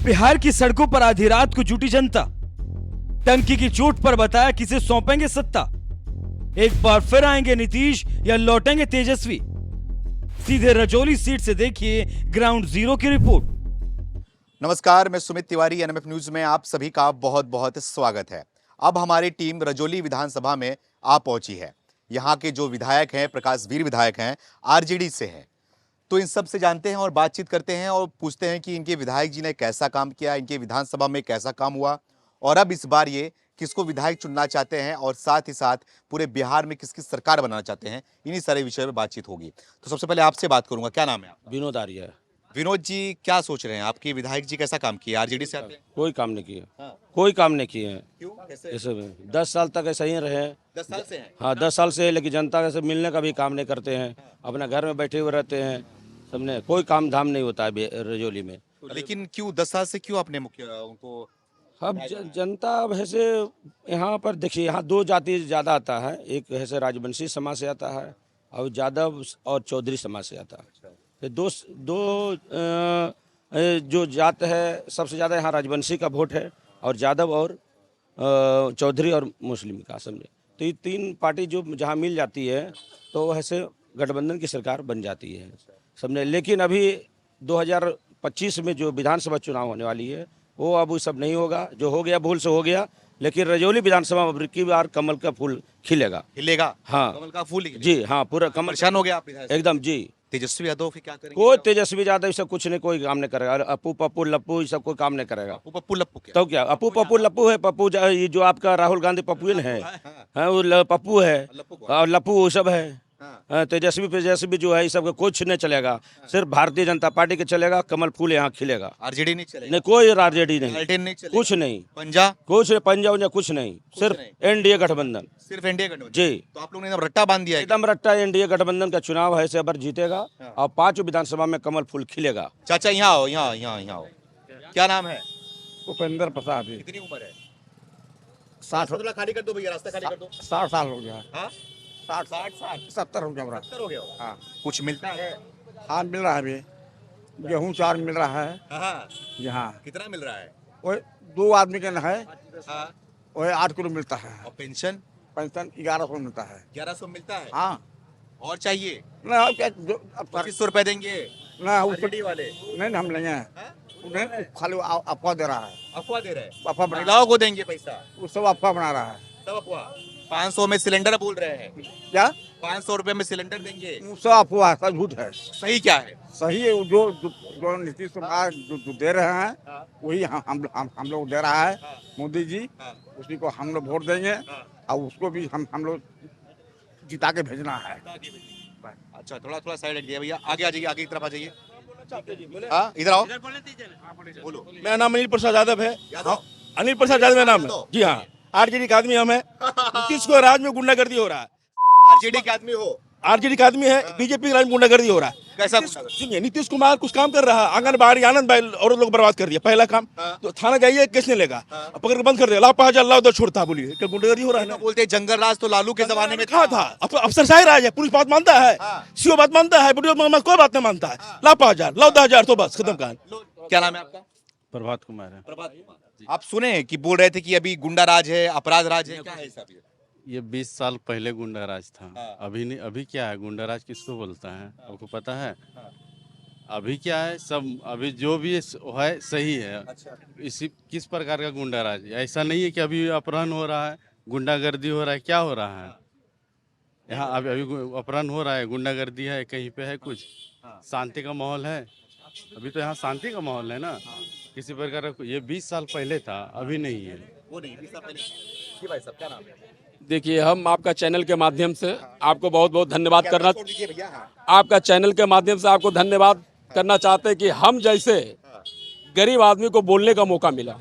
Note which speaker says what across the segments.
Speaker 1: बिहार की सड़कों पर आधी रात को जुटी जनता, टंकी की चोट पर बताया किसे सौंपेंगे सत्ता। एक बार फिर आएंगे नीतीश या लौटेंगे तेजस्वी? सीधे रजौली सीट से देखिए ग्राउंड जीरो की रिपोर्ट।
Speaker 2: नमस्कार, मैं सुमित तिवारी, एनएमएफ न्यूज में आप सभी का बहुत बहुत स्वागत है। अब हमारी टीम रजौली विधानसभा में आ पहुंची है। यहां के जो विधायक हैं, प्रकाश वीर विधायक हैं, आरजेडी से हैं। तो इन सब से जानते हैं और बातचीत करते हैं और पूछते हैं कि इनके विधायक जी ने कैसा काम किया, इनके विधानसभा में कैसा काम हुआ और अब इस बार ये किसको विधायक चुनना चाहते हैं और साथ ही साथ पूरे बिहार में किसकी सरकार बनाना चाहते हैं। इन्हीं सारे विषय में बातचीत होगी। तो सबसे पहले आपसे बात करूंगा, क्या नाम है आपका?
Speaker 3: विनोद आर्य।
Speaker 2: विनोद जी, क्या सोच रहे हैं, आपके विधायक जी कैसा काम किया? आरजेडी से आते हैं?
Speaker 3: कोई काम नहीं किए।
Speaker 2: हाँ।
Speaker 3: कोई काम नहीं किए हैं।
Speaker 2: क्यों, कैसे?
Speaker 3: ऐसे में 10 साल तक ऐसा ही रहे हैं।
Speaker 2: 10 साल से हैं?
Speaker 3: हाँ, 10 साल से, लेकिन जनता से मिलने का भी काम नहीं करते हैं। अपना घर में बैठे हुए रहते हैं। सबने कोई काम धाम नहीं होता है रजौली में।
Speaker 2: लेकिन क्यों 10 साल से क्यों आपने मुख्य उनको?
Speaker 3: अब जनता अब ऐसे यहाँ पर देखिए, यहाँ दो जाति ज़्यादा आता है। एक ऐसे राजवंशी समाज से आता है और यादव और चौधरी समाज से आता है। तो दो जो जात है, सबसे ज़्यादा यहाँ राजवंशी का वोट है और यादव और चौधरी और मुस्लिम का, समझे। तो ये तीन पार्टी जो जहाँ मिल जाती है तो ऐसे गठबंधन की सरकार बन जाती है, समझे। लेकिन अभी 2025 में जो विधानसभा चुनाव होने वाली है वो अब वो सब नहीं होगा। जो हो गया भूल से हो गया, लेकिन रजौली विधानसभा में की बार कमल का फूल खिलेगा।
Speaker 2: हिलेगा?
Speaker 3: हाँ,
Speaker 2: कमल का फूल खिलेगा।
Speaker 3: जी हाँ, पूरा कमल।
Speaker 2: परेशान हो गया आप विधायक?
Speaker 3: एकदम जी।
Speaker 2: तेजस्वी यादव फिर क्या करेंगे?
Speaker 3: कोई तेजस्वी यादव सब कुछ नहीं, कोई काम नहीं करेगा। अपू पप्पू लप्पू ये सब कोई काम नहीं करेगा।
Speaker 2: पप्पू लप्पू क्या?
Speaker 3: तो क्या अपू पप्पू लप्पू है? पप्पू ये जो आपका राहुल गांधी पप्पू है, हाँ, वो पप्पू है और लप्पू वो सब है। हाँ, तेजस्वी जो है ये सब कुछ नहीं चलेगा। सिर्फ भारतीय जनता पार्टी के चलेगा। कमल फूल यहाँ खिलेगा।
Speaker 2: आरजेडी नहीं चलेगा?
Speaker 3: नहीं, कोई आरजेडी नहीं,
Speaker 2: नहीं चलेगा?
Speaker 3: कुछ नहीं,
Speaker 2: पंजा
Speaker 3: कुछ पंजा उंजा कुछ नहीं, सिर्फ एनडीए गठबंधन।
Speaker 2: सिर्फ एनडीए गठबंधन?
Speaker 3: जी।
Speaker 2: तो आप लोगों ने एकदम रट्टा बांध दिया है।
Speaker 3: एकदम रट्टा। एनडीए गठबंधन का चुनाव है, अबर जीतेगा और 5 विधानसभा में कमल फूल खिलेगा।
Speaker 2: चाचा यहाँ आओ, यहाँ आओ। क्या नाम है?
Speaker 4: उपेंद्र प्रसाद।
Speaker 2: कितनी उम्र है?
Speaker 4: 60
Speaker 2: थोड़ा खाली कर दो भैया, रास्ता खाली कर दो।
Speaker 4: 60 साल हो गया।
Speaker 2: हाँ?
Speaker 4: 60 70 हो गया।
Speaker 2: 70 हो गया हो?
Speaker 4: हाँ
Speaker 2: कुछ मिलता है?
Speaker 4: हाँ, मिल रहा है। अभी गेहूँ चार मिल रहा है
Speaker 2: हाँ।
Speaker 4: यहाँ।
Speaker 2: कितना मिल रहा है?
Speaker 4: वो 2 आदमी के न है,
Speaker 2: हाँ।
Speaker 4: वो 8 किलो मिलता है।
Speaker 2: और पेंशन?
Speaker 4: पेंशन 1100 मिलता है।
Speaker 2: 1100 मिलता है?
Speaker 4: हाँ।
Speaker 2: और चाहिए?
Speaker 4: ना क्या,
Speaker 2: 2500 रुपए देंगे
Speaker 4: ना उसको
Speaker 2: आरजेडी वाले?
Speaker 4: नहीं, हम लेंगे।
Speaker 2: हाँ?
Speaker 4: नहीं, खाली अफवाह दे रहा है।
Speaker 2: अफवाह दे रहे हैं?
Speaker 4: अफवाह बना,
Speaker 2: महिलाओं को देंगे पैसा?
Speaker 4: वो सब अफवाह बना रहा है।
Speaker 2: सब अफवाह। 500 में सिलेंडर बोल रहे हैं।
Speaker 4: क्या?
Speaker 2: 500 रुपए में सिलेंडर देंगे?
Speaker 4: वो सब अफवाह, सब झूठ है।
Speaker 2: सही क्या है?
Speaker 4: सही है, जो नीतीश कुमार जो दे रहे हैं वही हम लोग दे रहा है। मोदी जी, उसी को हम लोग वोट देंगे और उसको भी हम लोग जिता के भेजना है।
Speaker 2: अच्छा, थोड़ा साइड हट गया भैया। आगे आ जाइए, आगे की तरफ आ जाइए। हाँ, इधर आओ, बोलो।
Speaker 5: मेरा नाम अनिल प्रसाद यादव है।
Speaker 2: यादव?
Speaker 5: अनिल प्रसाद यादव मेरा नाम है। जी हाँ, आरजेडी का आदमी हम है। नीतीश को राज में गुंडागर्दी हो रहा है।
Speaker 2: आरजेडी के आदमी हो?
Speaker 5: आरजेडी का आदमी है, बीजेपी के राज में गुंडागर्दी हो रहा है।
Speaker 2: कैसा?
Speaker 5: सुनिए, नीतीश कुमार कुछ काम कर रहा है, आंगनबाड़ी आनंद भाई और लोग बर्बाद कर दिया। पहला काम तो थाना जाइए, केस नहीं लेगा, पकड़ के बंद कर दिया। ला 5000 ला उधर छोड़ता, बोलिए क्या गुंडागर्दी हो रहा है ना?
Speaker 2: बोलते हैं जंगल राज तो लालू के जमाने में
Speaker 5: कहा था। अफसरशाही राज है, पुलिस बात मानता है, सीओ बात मानता है, वीडियो कोई बात नहीं मानता है। ला 5000 ला 10,000 तो बस खत्म कहानी।
Speaker 2: क्या नाम है आपका?
Speaker 3: प्रभात कुमार है।
Speaker 2: प्रभात कुमार। आप सुने कि बोल रहे थे कि अभी गुंडा राज है, अपराध राज है, क्या है सब ये?
Speaker 6: 20 साल पहले गुंडा राज था।
Speaker 2: हाँ।
Speaker 6: अभी नहीं। अभी क्या है? गुंडा राज किसको बोलता है? आपको पता है? अभी क्या है? सब अभी जो भी है सही है।
Speaker 2: अच्छा।
Speaker 6: इसी किस प्रकार का गुंडा राज? ऐसा नहीं है कि अभी अपहरण हो रहा है, गुंडागर्दी हो रहा है। क्या हो रहा है यहाँ? अभी अपहरण हो रहा है, गुंडागर्दी है, कहीं पे है कुछ? शांति का माहौल है? अभी तो यहाँ शांति का माहौल है ना। किसी प्रकार का ये 20 साल पहले था, अभी नहीं है।
Speaker 2: वो नहीं, 20 साल पहले। जी भाई साहब, क्या नाम है?
Speaker 7: देखिए, हम आपका चैनल के माध्यम से आपको बहुत बहुत धन्यवाद करना,
Speaker 2: छोड़ दीजिए भैया। हाँ।
Speaker 7: आपका चैनल के माध्यम से आपको धन्यवाद करना चाहते हैं कि हम जैसे गरीब आदमी को बोलने का मौका मिला।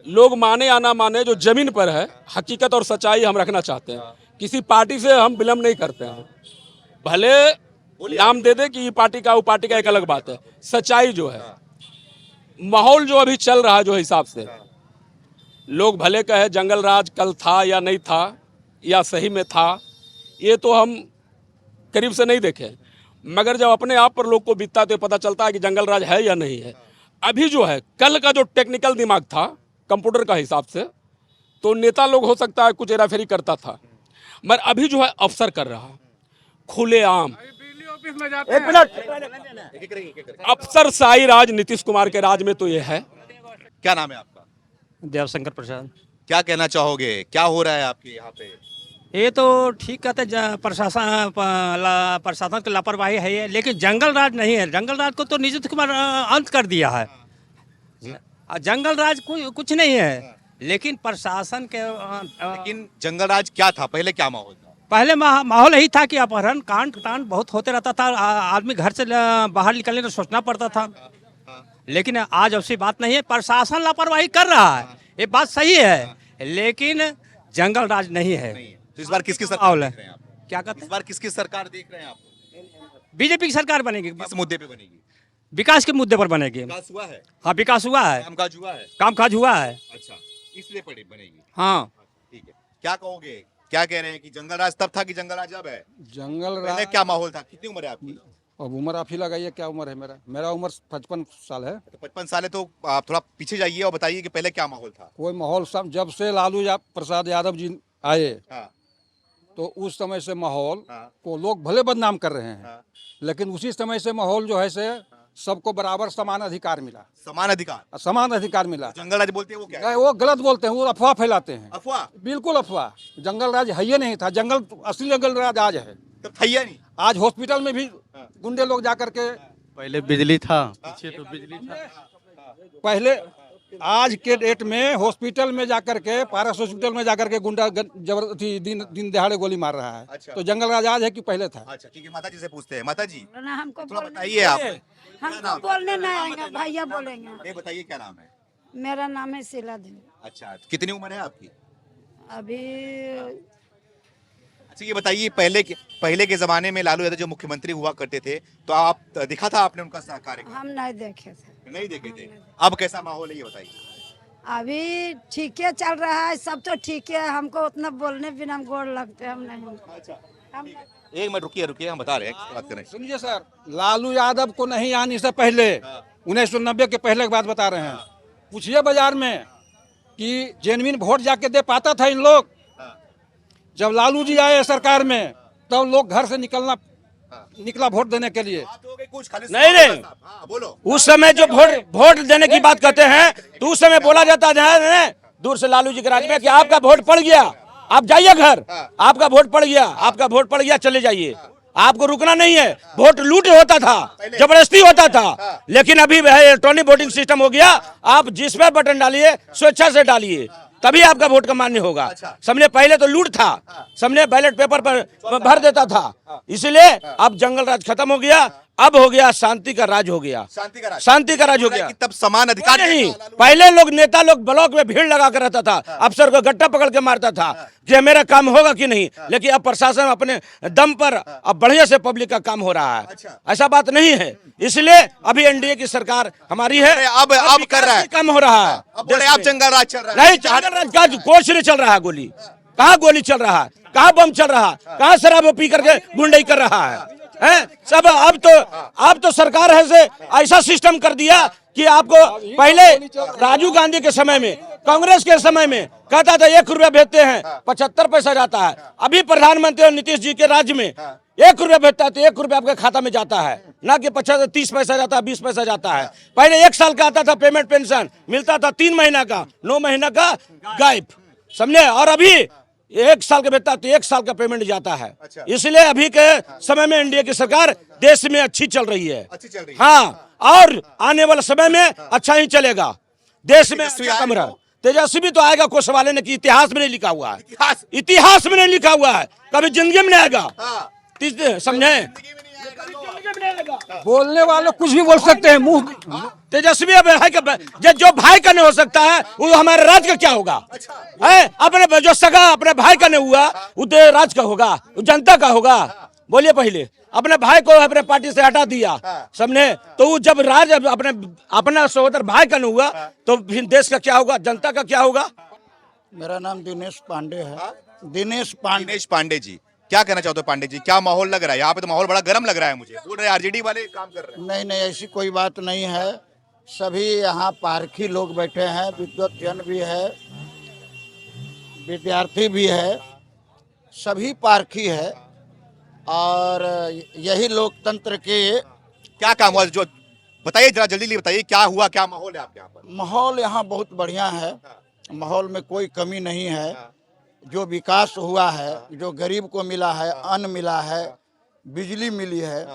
Speaker 7: लोग माने या ना माने, जो जमीन पर है हकीकत और सच्चाई हम रखना चाहते हैं। किसी पार्टी से हम विलम्ब नहीं करते हैं। भले नाम दे दे कि ये पार्टी का वो पार्टी का, एक अलग बात है। सच्चाई जो है, माहौल जो अभी चल रहा है, जो हिसाब से लोग भले कहे जंगल राज कल था या नहीं था या सही में था, ये तो हम करीब से नहीं देखे, मगर जब अपने आप पर लोग को बीतता है तो पता चलता है कि जंगल राज है या नहीं है। अभी जो है कल का जो टेक्निकल दिमाग था कंप्यूटर का हिसाब से, तो नेता लोग हो सकता है कुछ हेराफेरी करता था, मगर अभी जो है अफसर कर रहा है खुलेआम।
Speaker 3: एक मिनट,
Speaker 7: अफसरशाही राज नीतीश कुमार के राज में तो ये है।
Speaker 2: क्या नाम है आपका?
Speaker 8: देवशंकर प्रसाद।
Speaker 2: क्या कहना चाहोगे, क्या हो रहा है आपके यहाँ पे?
Speaker 8: ये तो ठीक कहते प्रशासन की लापरवाही है ये, लेकिन जंगल राज नहीं है। जंगल राज को तो नीतीश कुमार अंत कर दिया है। जंगल राज कुछ नहीं है, लेकिन प्रशासन के
Speaker 2: लेकिन जंगल राज क्या था पहले, क्या माहौल था?
Speaker 8: पहले माहौल यही था कि अपहरण कांड बहुत होते रहता था। आदमी घर से बाहर निकलने तो सोचना पड़ता था, लेकिन आज ऐसी बात नहीं है। प्रशासन लापरवाही कर रहा है, ये बात सही है, लेकिन जंगल राज नहीं है।
Speaker 2: तो इस बार किसकी सरकार देख रहे हैं आप?
Speaker 8: क्या कहते
Speaker 2: इस बार किसकी सरकार देख रहे हैं आप?
Speaker 8: हैं? बीजेपी की सरकार बनेगी,
Speaker 2: किस मुद्दे पे बनेगी?
Speaker 8: विकास के मुद्दे पर बनेगी।
Speaker 2: विकास हुआ है,
Speaker 8: हाँ, विकास हुआ है,
Speaker 2: कामकाज हुआ है।
Speaker 8: कामकाज हुआ है।
Speaker 2: अच्छा, इसलिए बनेगी।
Speaker 8: हाँ,
Speaker 2: ठीक है, क्या कहोगे, क्या कह रहे हैं कि जंगल राज तब था कि जंगल राज अब है?
Speaker 9: जंगल
Speaker 2: पहले
Speaker 9: राज।
Speaker 2: क्या माहौल था? कितनी उम्र है आपकी?
Speaker 9: अब उम्र आप ही लगाइए, क्या उम्र है मेरा? मेरा उम्र 55 साल है।
Speaker 2: तो 55 साल है, तो आप थोड़ा पीछे जाइए और बताइए कि पहले क्या माहौल था?
Speaker 9: कोई माहौल सब जब से लालू प्रसाद यादव जी आए,
Speaker 2: हाँ,
Speaker 9: तो उस समय से माहौल
Speaker 2: हाँ,
Speaker 9: को लोग भले बदनाम कर रहे हैं,
Speaker 2: हाँ।
Speaker 9: लेकिन उसी समय से माहौल जो है से सबको बराबर समान अधिकार मिला।
Speaker 2: समान अधिकार?
Speaker 9: समान अधिकार मिला।
Speaker 2: जंगल राज बोलते हैं वो क्या है?
Speaker 9: नहीं, वो गलत बोलते हैं, वो अफवाह फैलाते हैं।
Speaker 2: अफवाह?
Speaker 9: बिल्कुल अफवाह। जंगल राज है ही नहीं था। जंगल असली जंगल राज आज है।
Speaker 2: तब था ही नहीं।
Speaker 9: आज हॉस्पिटल में भी गुंडे लोग जा करके,
Speaker 6: पहले बिजली था, पीछे तो बिजली था।
Speaker 9: पहले आज के डेट में हॉस्पिटल में जाकर के, पारस हॉस्पिटल में जाकर के गुंडा जबरदस्ती दिन दहाड़े गोली मार रहा है।
Speaker 2: अच्छा।
Speaker 9: तो जंगल राज आज है कि पहले था?
Speaker 2: अच्छा, ठीक है, माता जी से पूछते हैं। माता जी
Speaker 10: ना हमको
Speaker 2: थोड़ा
Speaker 10: बोलने,
Speaker 2: बताइए आप।
Speaker 10: हमको बोलने नहीं आएंगे, भैया बोलेंगे।
Speaker 2: ये बताइए क्या नाम है?
Speaker 10: मेरा नाम है शीला देवी।
Speaker 2: अच्छा, कितनी उम्र है आपकी?
Speaker 10: अभी
Speaker 2: अच्छा, ये बताइए पहले के जमाने में लालू यादव जो मुख्यमंत्री हुआ करते थे, तो आप दिखा था आपने उनका कार्यक्रम?
Speaker 10: हम नहीं देखे थे।
Speaker 2: नहीं देखे थे। अब कैसा माहौल है ये बताइए।
Speaker 10: अभी ठीक है चल रहा है, सब तो ठीक है। हमको उतना बोलने बिना हम गोड़ लगते हम नहीं। हम
Speaker 2: एक मिनट रुकिए, हम बता रहे हैं, किससे बात कर रहे हैं?
Speaker 9: सुनिए सर, लालू यादव को नहीं आने से पहले 1990 के पहले की बात बता रहे हैं। पूछिए बाजार में कि जेनविन वोट जाके दे पाता था इन लोग? जब लालू जी आए सरकार में, तब लोग घर से निकला वोट देने के लिए।
Speaker 3: नहीं नहीं,
Speaker 2: हाँ, बोलो।
Speaker 3: उस समय जो वोट देने की बात करते हैं, तो उस समय बोला जाता है दूर से लालू जी के राज में कि आपका वोट पड़ गया, आप जाइए घर, आपका वोट पड़ गया, आपका वोट पड़ गया, चले जाइए, आपको रुकना नहीं है। वोट लूट होता था, जबरदस्ती होता था। लेकिन अभी इलेक्ट्रॉनिक वोटिंग सिस्टम हो गया, आप जिस पर बटन डालिए स्वेच्छा से डालिए, तभी आपका वोट का मान्य होगा। सबने पहले तो लूट था, सबने बैलेट पेपर पर भर देता था, इसलिए अब जंगल राज खत्म हो गया, अब हो गया शांति का राज हो गया। शांति का राज हो गया।
Speaker 2: कि तब समान अधिकार
Speaker 3: नहीं, पहले लोग नेता लोग ब्लॉक में भीड़ लगा कर रहता था, अफसर को गट्टा पकड़ के मारता था कि मेरा काम होगा कि नहीं। लेकिन अब प्रशासन अपने दम पर अब बढ़िया से पब्लिक का काम हो रहा है। ऐसा बात नहीं है, इसलिए अभी एनडीए की सरकार हमारी है।
Speaker 2: अब कर रहा है,
Speaker 3: कम हो रहा है।
Speaker 2: अब जंगल राज चल रहा है।
Speaker 3: नहीं, जंगल राज का कुछ नहीं चल रहा है। गोली कहाँ गोली चल रहा है, कहाँ बम चल रहा है, कहाँ शराब पी करके गुंडाई कर रहा है सब। अब तो सरकार है से ऐसा सिस्टम कर दिया कि आपको पहले राजीव गांधी के समय में, कांग्रेस के समय में कहता था 1 रुपया भेजते हैं 75 पैसा जाता है। अभी प्रधानमंत्री और नीतीश जी के राज्य में 1 रुपया भेजता है तो 1 रुपया आपके खाता में जाता है, ना कि 30 पैसा जाता है, 20 पैसा जाता है। पहले 1 साल का आता था पेमेंट, पेंशन मिलता था 3 महीना का, 9 महीना का गायब, समझे। और अभी 1 साल का भेजता तो 1 साल का पेमेंट जाता है। इसलिए अभी के समय में एनडीए की सरकार देश में अच्छी चल रही है। हाँ, और आने वाले समय में अच्छा ही चलेगा देश में। कम रहा तेजस्वी तो आएगा, कोई सवाल नहीं कि इतिहास में नहीं लिखा हुआ है, इतिहास में नहीं लिखा हुआ है, कभी जिंदगी में नहीं आएगा, समझे।
Speaker 9: बोलने वाले कुछ भी बोल सकते हैं, मुंह
Speaker 3: तेजस्वी अब है जो भाई का नहीं हो सकता है, वो हमारे राज्य का क्या होगा? है अपने जो सगा अपने भाई का नहीं हुआ, वो राज्य का होगा, वो जनता का होगा। बोलिए, पहले अपने भाई को अपने पार्टी से हटा दिया, सबने, तो वो जब राज अपना सहोदर भाई का नहीं हुआ, तो फिर देश का क्या होगा, जनता का क्या होगा?
Speaker 11: मेरा नाम दिनेश पांडे है। दिनेश
Speaker 2: पांडे जी, क्या कहना चाहते हो पांडे जी? क्या माहौल लग रहा है यहाँ पे? तो माहौल बड़ा गर्म लग रहा है मुझे। बोल रहे आरजेडी वाले काम कर रहे हैं।
Speaker 11: नहीं, ऐसी कोई बात नहीं है। सभी यहाँ पारखी लोग बैठे हैं, विद्वतजन भी है, विद्यार्थी भी है, सभी पारखी है। और यही लोकतंत्र के
Speaker 2: क्या काम हुआ जो बताइए, जरा जल्दी बताइए क्या हुआ, क्या माहौल है आपके यहाँ पर?
Speaker 11: माहौल यहाँ बहुत बढ़िया है, माहौल में कोई कमी नहीं है। जो विकास हुआ है, जो गरीब को मिला है, अन्न मिला है, बिजली मिली है।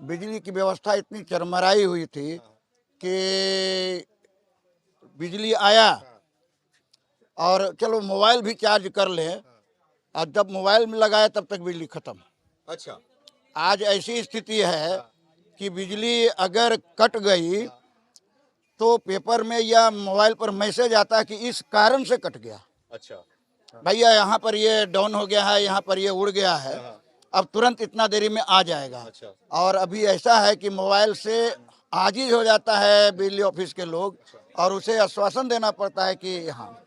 Speaker 11: बिजली की व्यवस्था इतनी चरमराई हुई थी कि बिजली आया और चलो मोबाइल भी चार्ज कर लें, और जब मोबाइल में लगाया तब तक बिजली खत्म।
Speaker 2: अच्छा,
Speaker 11: आज ऐसी स्थिति है कि बिजली अगर कट गई तो पेपर में या मोबाइल पर मैसेज आता है कि इस कारण से कट गया।
Speaker 2: अच्छा,
Speaker 11: भैया यहाँ पर ये डाउन हो गया है, यहाँ पर ये उड़ गया है, अब तुरंत इतना देरी में आ जाएगा। और अभी ऐसा है कि मोबाइल से आजिज हो जाता है बिजली ऑफिस के लोग, और उसे आश्वासन देना पड़ता है कि हाँ।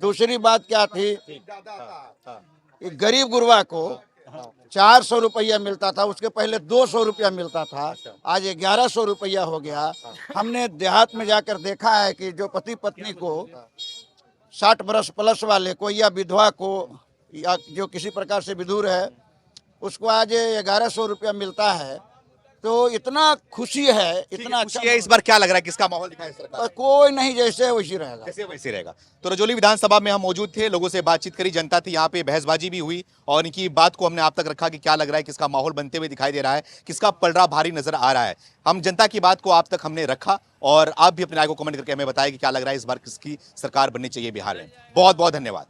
Speaker 11: दूसरी बात क्या थी कि गरीब गुरबा को 400 रुपया मिलता था, उसके पहले 200 रुपया मिलता था, आज 1100 रुपया हो गया। हमने देहात में जाकर देखा है कि जो पति पत्नी को 60 बरस प्लस वाले को या विधवा को या जो किसी प्रकार से विधुर है, उसको आज 1100 रुपया मिलता है। तो इतना खुशी है, इतना अच्छा
Speaker 2: इस बार क्या लग रहा है, किसका माहौल दिखाई सरकार?
Speaker 11: कोई नहीं, जैसे वैसी रहेगा।
Speaker 2: जैसे वैसे रहेगा। तो रजौली विधानसभा में हम मौजूद थे, लोगों से बातचीत करी, जनता थी, यहाँ पे बहसबाजी भी हुई और इनकी बात को हमने आप तक रखा कि क्या लग रहा है, किसका माहौल बनते हुए दिखाई दे रहा है, किसका पलड़ा भारी नजर आ रहा है। हम जनता की बात को आप तक हमने रखा और आप भी अपनी राय को कमेंट करके हमें बताएं कि क्या लग रहा है इस बार किसकी सरकार बननी चाहिए बिहार में। बहुत बहुत धन्यवाद।